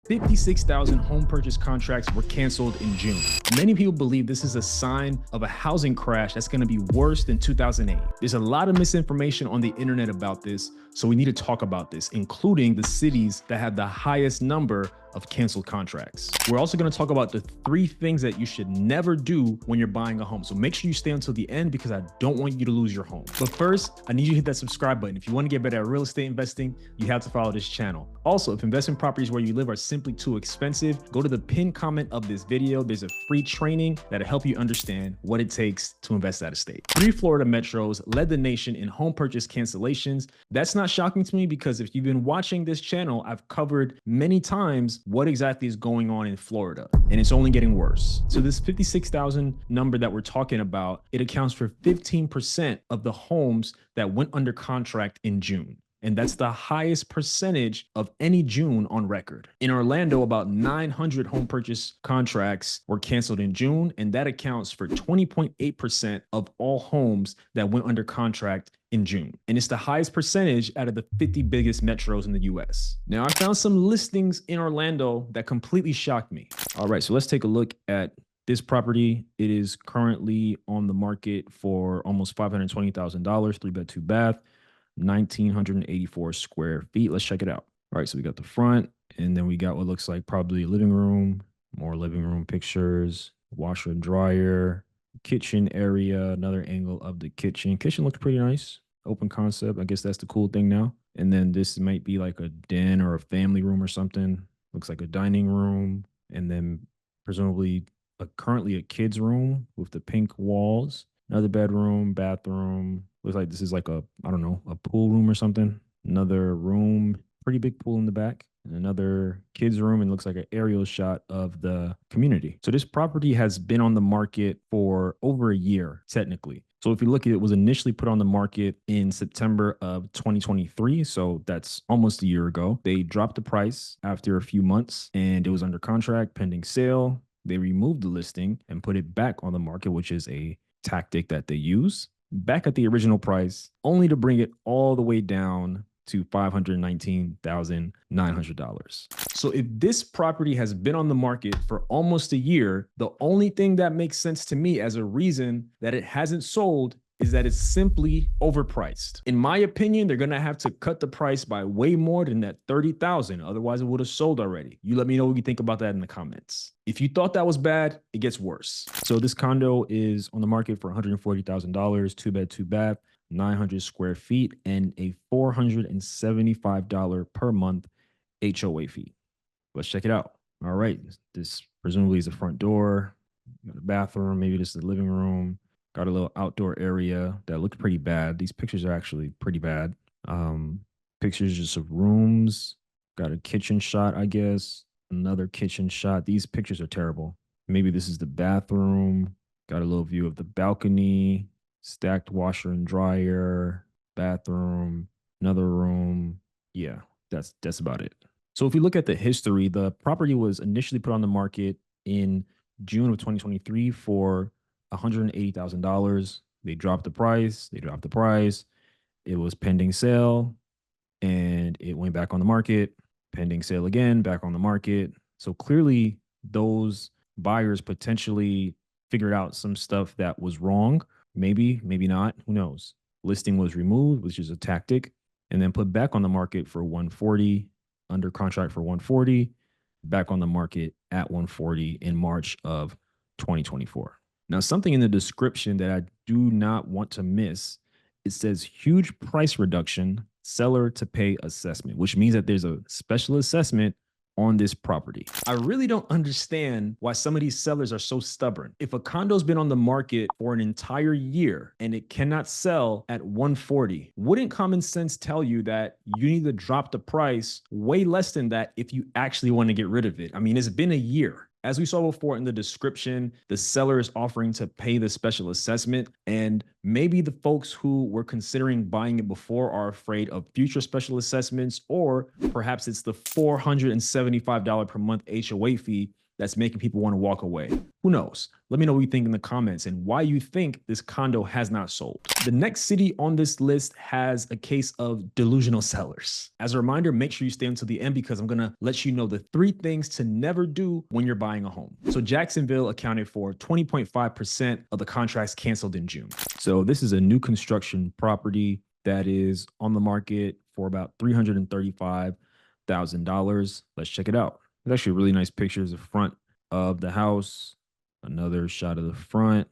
56,000 home purchase contracts were canceled in June. Many people believe this is a sign of a housing crash that's going to be worse than 2008. There's a lot of misinformation on the internet about this, so we need to talk about this, including the cities that have the highest number of canceled contracts. We're also going to talk about the 3 things that you should never do when you're buying a home. So make sure you stay until the end because I don't want you to lose your home. But first, I need you to hit that subscribe button. If you want to get better at real estate investing, you have to follow this channel. Also, if investment properties where you live are simply too expensive, go to the pinned comment of this video. There's a free training that'll help you understand what it takes to invest out of state. 3 Florida metros led the nation in home purchase cancellations. That's not shocking to me because if you've been watching this channel, I've covered many times what exactly is going on in Florida, and it's only getting worse. So this 56,000 number that we're talking about, it accounts for 15% of the homes that went under contract in June. And that's the highest percentage of any June on record. In Orlando, about 900 home purchase contracts were canceled in June, and that accounts for 20.8% of all homes that went under contract in June. And it's the highest percentage out of the 50 biggest metros in the US. Now, I found some listings in Orlando that completely shocked me. All right, so let's take a look at this property. It is currently on the market for almost $520,000, 3-bed, 2-bath. 1,984 square feet. Let's check it out. All right, so we got the front, and then we got what looks like probably a living room, more living room pictures, washer and dryer, kitchen area, another angle of the kitchen. Kitchen looks pretty nice. Open concept. I guess that's the cool thing now. And then this might be like a den or a family room or something. Looks like a dining room, and then presumably currently a kid's room with the pink walls. Another bedroom, bathroom. Looks like this is like a, I don't know, a pool room or something. Another room, pretty big pool in the back. And another kid's room, and looks like an aerial shot of the community. So this property has been on the market for over a year, technically. So if you look at it, was initially put on the market in September of 2023. So that's almost a year ago. They dropped the price after a few months, and it was under contract, pending sale. They removed the listing and put it back on the market, which is a tactic that they use, back at the original price, only to bring it all the way down to $519,900. So if this property has been on the market for almost a year, the only thing that makes sense to me as a reason that it hasn't sold is that it's simply overpriced. In my opinion, they're gonna have to cut the price by way more than that $30,000. Otherwise, it would have sold already. You let me know what you think about that in the comments. If you thought that was bad, it gets worse. So this condo is on the market for $140,000, 2-bed, 2-bath, 900 square feet, and a $475 per month HOA fee. Let's check it out. All right, this presumably is the front door, got a bathroom, maybe this is the living room. Got a little outdoor area that looks pretty bad. These pictures are actually pretty bad. Pictures just of rooms. Got a kitchen shot, I guess. Another kitchen shot. These pictures are terrible. Maybe this is the bathroom. Got a little view of the balcony. Stacked washer and dryer. Bathroom. Another room. Yeah, that's about it. So if we look at the history, the property was initially put on the market in June of 2023 for $180,000. They dropped the price. It was pending sale, and it went back on the market. Pending sale again, back on the market. So clearly those buyers potentially figured out some stuff that was wrong. Maybe, maybe not. Who knows? Listing was removed, which is a tactic, and then put back on the market for 140, under contract for 140, back on the market at 140 in March of 2024. Now, something in the description that I do not want to miss, it says huge price reduction, seller to pay assessment, which means that there's a special assessment on this property. I really don't understand why some of these sellers are so stubborn. If a condo's been on the market for an entire year and it cannot sell at 140, wouldn't common sense tell you that you need to drop the price way less than that if you actually want to get rid of it? I mean, it's been a year. As we saw before in the description, the seller is offering to pay the special assessment, and maybe the folks who were considering buying it before are afraid of future special assessments, or perhaps it's the $475 per month HOA fee that's making people want to walk away? Who knows? Let me know what you think in the comments and why you think this condo has not sold. The next city on this list has a case of delusional sellers. As a reminder, make sure you stay until the end because I'm going to let you know the 3 things to never do when you're buying a home. So Jacksonville accounted for 20.5% of the contracts canceled in June. So this is a new construction property that is on the market for about $335,000. Let's check it out. There's actually really nice pictures of the front of the house. Another shot of the front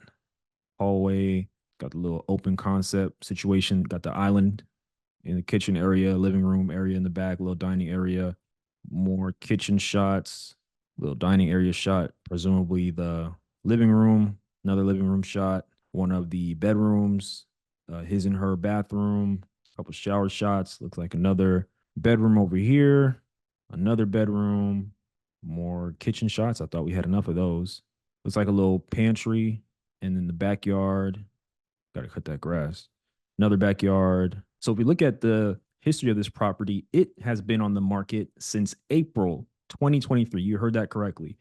hallway. Got the little open concept situation. Got the island in the kitchen area, living room area in the back, little dining area. More kitchen shots, little dining area shot, presumably the living room, another living room shot, one of the bedrooms, his and her bathroom, a couple shower shots. Looks like another bedroom over here, another bedroom, more kitchen shots. I thought we had enough of those. Looks like a little pantry, and then the backyard. Got to cut that grass. Another backyard. So if we look at the history of this property, it has been on the market since April 2023. You heard that correctly.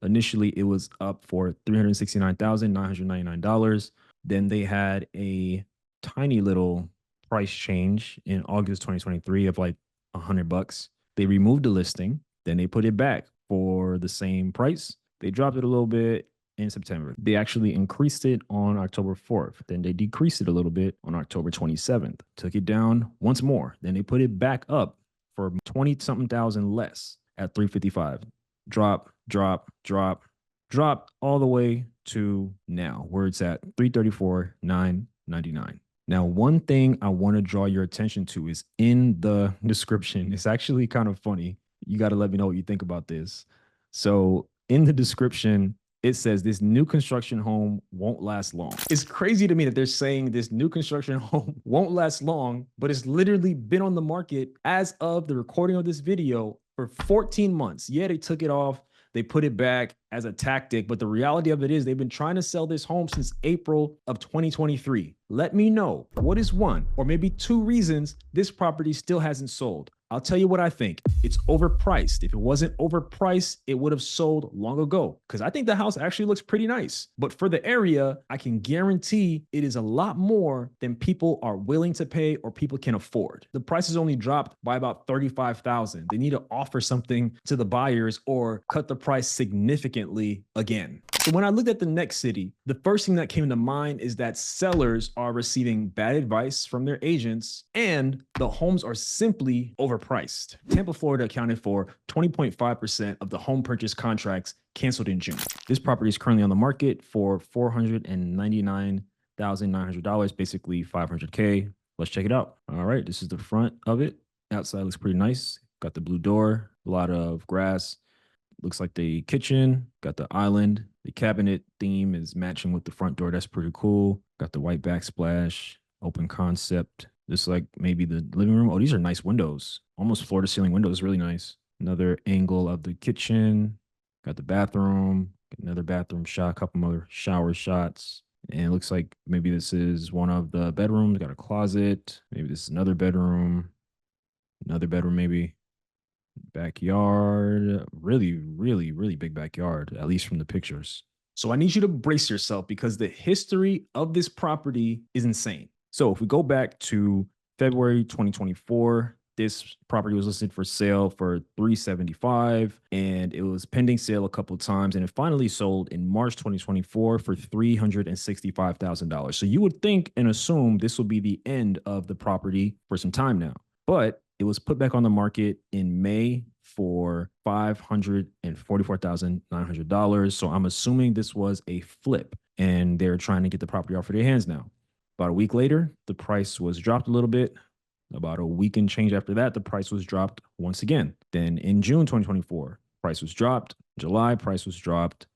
Initially, it was up for $369,999. Then they had a tiny little price change in August 2023 of like $100. They removed the listing. Then they put it back for the same price. They dropped it a little bit in September. They actually increased it on October 4th. Then they decreased it a little bit on October 27th. Took it down once more. Then they put it back up for 20 something thousand less at 355. Drop, drop, drop, drop all the way to now where it's at 334,999. Now, one thing I want to draw your attention to is in the description. It's actually kind of funny. You got to let me know what you think about this. So in the description, it says this new construction home won't last long. It's crazy to me that they're saying this new construction home won't last long, but it's literally been on the market as of the recording of this video for 14 months. Yeah, they took it off. They put it back as a tactic, but the reality of it is they've been trying to sell this home since April of 2023. Let me know what is one or maybe 2 reasons this property still hasn't sold. I'll tell you what I think. It's overpriced. If it wasn't overpriced, it would have sold long ago because I think the house actually looks pretty nice. But for the area, I can guarantee it is a lot more than people are willing to pay or people can afford. The price has only dropped by about $35,000. They need to offer something to the buyers or cut the price significantly again. So when I looked at the next city, the first thing that came to mind is that sellers are receiving bad advice from their agents and the homes are simply overpriced. Tampa, Florida accounted for 20.5% of the home purchase contracts canceled in June. This property is currently on the market for $499,900, basically $500K. Let's check it out. All right, this is the front of it. Outside looks pretty nice. Got the blue door, a lot of grass. Looks like the kitchen, got the island. The cabinet theme is matching with the front door. That's pretty cool. Got the white backsplash, open concept. This is like maybe the living room. Oh, these are nice windows. Almost floor to ceiling windows. Really nice. Another angle of the kitchen. Got the bathroom. Another bathroom shot. A couple more shower shots. And it looks like maybe this is one of the bedrooms. Got a closet. Maybe this is another bedroom. Another bedroom maybe. Backyard, really big backyard, at least from the pictures. So I need you to brace yourself because the history of this property is insane. So if we go back to February 2024, this property was listed for sale for $375 and it was pending sale a couple of times and it finally sold in March 2024 for $365,000. So you would think and assume this will be the end of the property for some time now, but it was put back on the market in May for $544,900. So I'm assuming this was a flip and they're trying to get the property off of their hands now. About a week later, the price was dropped a little bit. About a week and change after that, the price was dropped once again. Then in June 2024, price was dropped. July, price was dropped.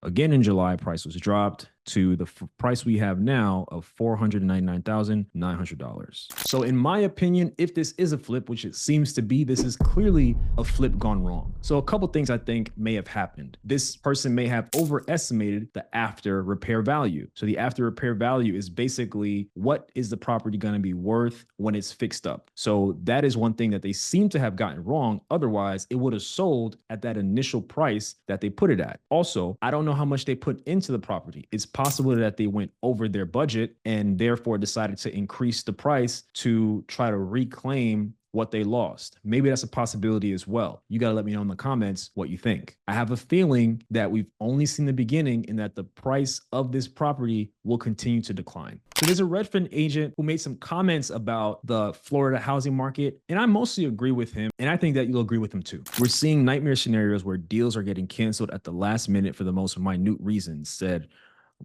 Again in July, price was dropped. to the price we have now of $499,900. So in my opinion, if this is a flip, which it seems to be, this is clearly a flip gone wrong. So a couple things I think may have happened. This person may have overestimated the after repair value. So the after repair value is basically what is the property going to be worth when it's fixed up. So that is one thing that they seem to have gotten wrong. Otherwise, it would have sold at that initial price that they put it at. Also, I don't know how much they put into the property. It's possible that they went over their budget and therefore decided to increase the price to try to reclaim what they lost. Maybe that's a possibility as well. You got to let me know in the comments what you think. I have a feeling that we've only seen the beginning and that the price of this property will continue to decline. So there's a Redfin agent who made some comments about the Florida housing market, and I mostly agree with him, and I think that you'll agree with him too. We're seeing nightmare scenarios where deals are getting canceled at the last minute for the most minute reasons, said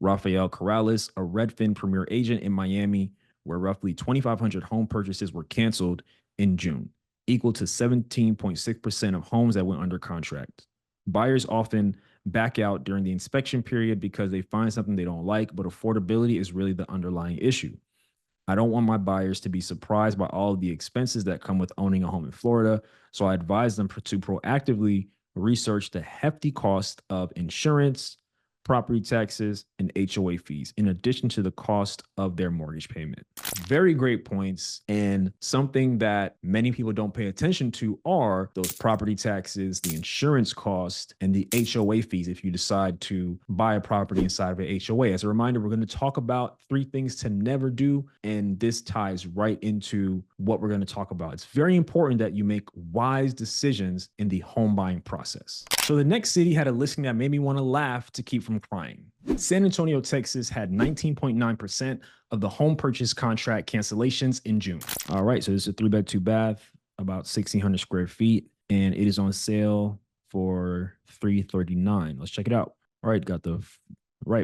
Rafael Corrales, a Redfin premier agent in Miami, where roughly 2,500 home purchases were canceled in June, equal to 17.6% of homes that went under contract. Buyers often back out during the inspection period because they find something they don't like, but affordability is really the underlying issue. I don't want my buyers to be surprised by all of the expenses that come with owning a home in Florida, so I advise them to proactively research the hefty cost of insurance, property taxes, and HOA fees, in addition to the cost of their mortgage payment. Very great points. And something that many people don't pay attention to are those property taxes, the insurance cost, and the HOA fees if you decide to buy a property inside of an HOA. As a reminder, we're going to talk about 3 things to never do. And this ties right into what we're going to talk about. It's very important that you make wise decisions in the home buying process. So the next city had a listing that made me want to laugh to keep from crying. San Antonio, Texas had 19.9% of the home purchase contract cancellations in June. All right, so this is a 3-bed, 2-bath, about 1,600 square feet, and it is on sale for $339. Let's check it out. All right, got the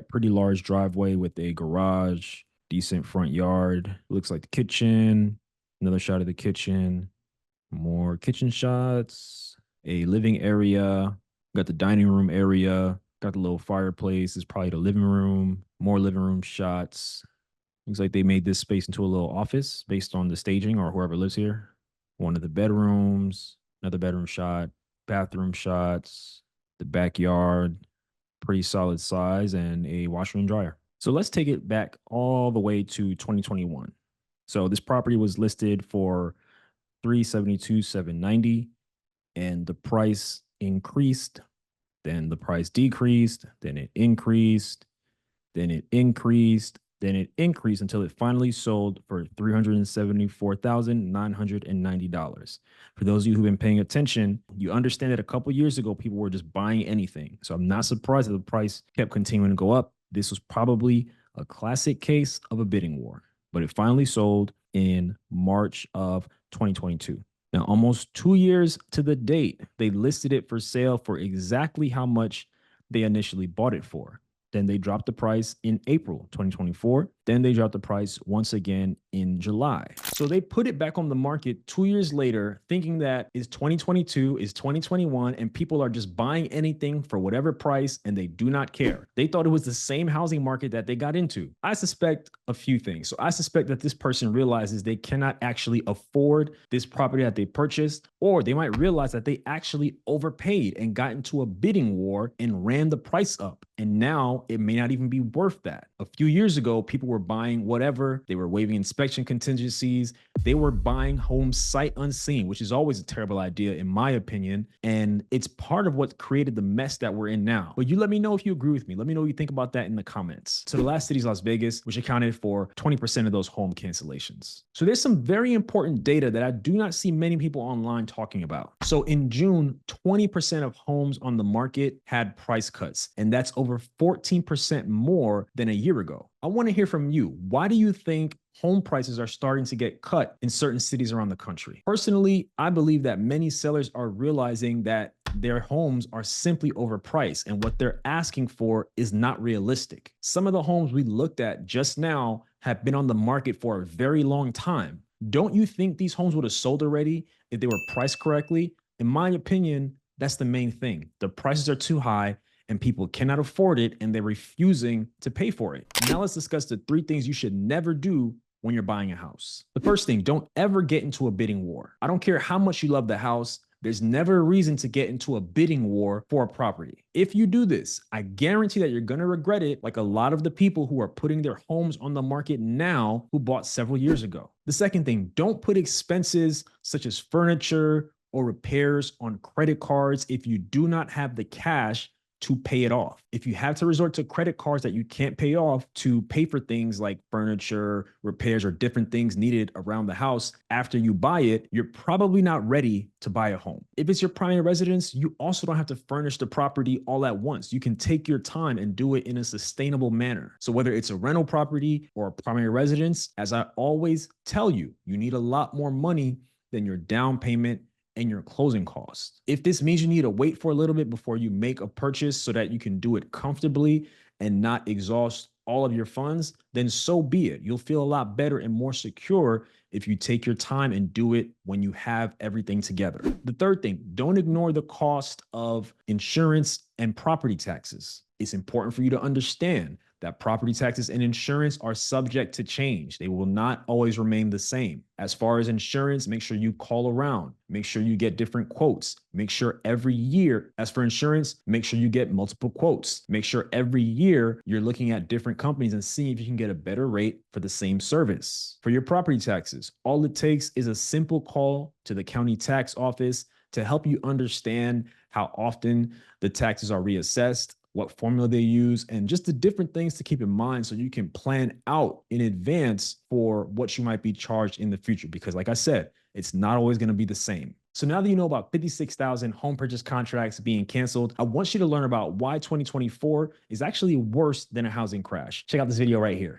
pretty large driveway with a garage, decent front yard. Looks like the kitchen, another shot of the kitchen, more kitchen shots, a living area, got the dining room area, got the little fireplace. This is probably the living room, more living room shots. Looks like they made this space into a little office based on the staging or whoever lives here. One of the bedrooms, another bedroom shot, bathroom shots, the backyard, pretty solid size, and a washer and dryer. So let's take it back all the way to 2021. So this property was listed for $372,790, and the price increased, then the price decreased, then it increased, then it increased, then it increased until it finally sold for $374,990. For those of you who've been paying attention, you understand that a couple years ago, people were just buying anything. So I'm not surprised that the price kept continuing to go up. This was probably a classic case of a bidding war, but it finally sold in March of 2022. Now, almost 2 years to the date, they listed it for sale for exactly how much they initially bought it for. Then they dropped the price in April 2024. Then they dropped the price once again in July. So they put it back on the market 2 years later, thinking that is 2022, is 2021, and people are just buying anything for whatever price, and they do not care. They thought it was the same housing market that they got into. I suspect a few things. So I suspect that this person realizes they cannot actually afford this property that they purchased, or they might realize that they actually overpaid and got into a bidding war and ran the price up. And now it may not even be worth that. A few years ago, people were buying whatever. They were waiving inspection contingencies. They were buying homes sight unseen, which is always a terrible idea, in my opinion. And it's part of what created the mess that we're in now. But you let me know if you agree with me. Let me know what you think about that in the comments. So the last city is Las Vegas, which accounted for 20% of those home cancellations. So there's some very important data that I do not see many people online talking about. So in June, 20% of homes on the market had price cuts, and that's over 14% more than a year ago. I want to hear from you. Why do you think home prices are starting to get cut in certain cities around the country? Personally, I believe that many sellers are realizing that their homes are simply overpriced and what they're asking for is not realistic. Some of the homes we looked at just now have been on the market for a very long time. Don't you think these homes would have sold already if they were priced correctly? In my opinion, that's the main thing. The prices are too high and people cannot afford it and they're refusing to pay for it. Now let's discuss the 3 things you should never do when you're buying a house. The first thing, don't ever get into a bidding war. I don't care how much you love the house. There's never a reason to get into a bidding war for a property. If you do this, I guarantee that you're going to regret it, like a lot of the people who are putting their homes on the market now who bought several years ago. The second thing, don't put expenses such as furniture or repairs on credit cards if you do not have the cash to pay it off. If you have to resort to credit cards that you can't pay off to pay for things like furniture, repairs, or different things needed around the house after you buy it, you're probably not ready to buy a home. If it's your primary residence, you also don't have to furnish the property all at once. You can take your time and do it in a sustainable manner. So whether it's a rental property or a primary residence, as I always tell you, you need a lot more money than your down payment and your closing costs. If this means you need to wait for a little bit before you make a purchase so that you can do it comfortably and not exhaust all of your funds, then so be it. You'll feel a lot better and more secure if you take your time and do it when you have everything together. The third thing, don't ignore the cost of insurance and property taxes. It's important for you to understand that property taxes and insurance are subject to change. They will not always remain the same. As far as insurance, make sure you call around. Make sure you get different quotes. Make sure every year, as for insurance, make sure you get multiple quotes. Make sure every year you're looking at different companies and seeing if you can get a better rate for the same service. For your property taxes, all it takes is a simple call to the county tax office to help you understand how often the taxes are reassessed, what formula they use, and just the different things to keep in mind so you can plan out in advance for what you might be charged in the future. Because like I said, it's not always going to be the same. So now that you know about 56,000 home purchase contracts being canceled, I want you to learn about why 2024 is actually worse than a housing crash. Check out this video right here.